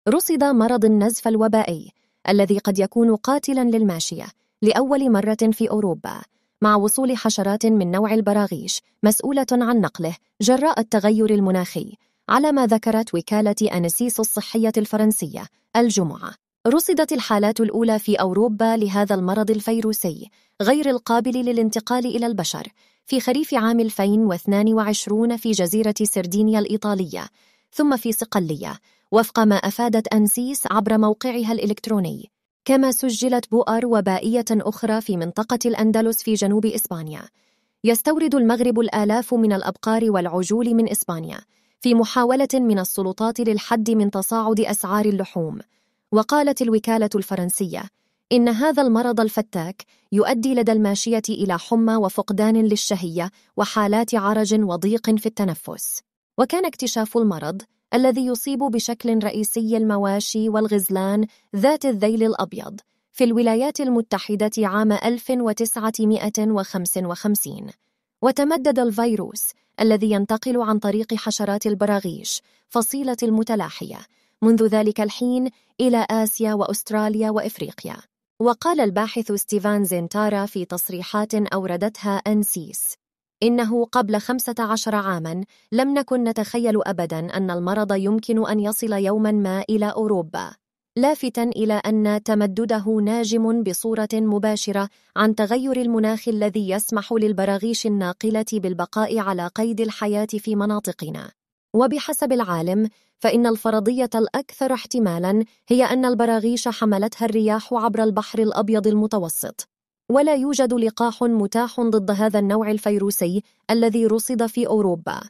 رصد مرض النزف الوبائي الذي قد يكون قاتلاً للماشية لأول مرة في أوروبا، مع وصول حشرات من نوع البراغيث مسؤولة عن نقله جراء التغير المناخي، على ما ذكرت وكالة أنسيس الصحية الفرنسية الجمعة. رصدت الحالات الأولى في أوروبا لهذا المرض الفيروسي غير القابل للانتقال إلى البشر في خريف عام 2022 في جزيرة سردينيا الإيطالية، ثم في صقلية، وفق ما أفادت أنسيس عبر موقعها الإلكتروني. كما سجلت بؤر وبائية أخرى في منطقة الأندلس في جنوب إسبانيا. يستورد المغرب الآلاف من الأبقار والعجول من إسبانيا في محاولة من السلطات للحد من تصاعد أسعار اللحوم. وقالت الوكالة الفرنسية إن هذا المرض الفتاك يؤدي لدى الماشية إلى حمى وفقدان للشهية وحالات عرج وضيق في التنفس. وكان اكتشاف المرض الذي يصيب بشكل رئيسي المواشي والغزلان ذات الذيل الأبيض في الولايات المتحدة عام 1955، وتمدد الفيروس الذي ينتقل عن طريق حشرات البراغيث فصيلة المتلاحية منذ ذلك الحين إلى آسيا وأستراليا وإفريقيا. وقال الباحث ستيفان زينتارا في تصريحات أوردتها أنسيس إنه قبل 15 عاماً لم نكن نتخيل أبداً أن المرض يمكن أن يصل يوماً ما إلى أوروبا، لافتاً إلى أن تمدده ناجم بصورة مباشرة عن تغير المناخ الذي يسمح للبراغيث الناقلة بالبقاء على قيد الحياة في مناطقنا. وبحسب العالم فإن الفرضية الأكثر احتمالاً هي أن البراغيث حملتها الرياح عبر البحر الأبيض المتوسط، ولا يوجد لقاح متاح ضد هذا النوع الفيروسي الذي رصد في أوروبا.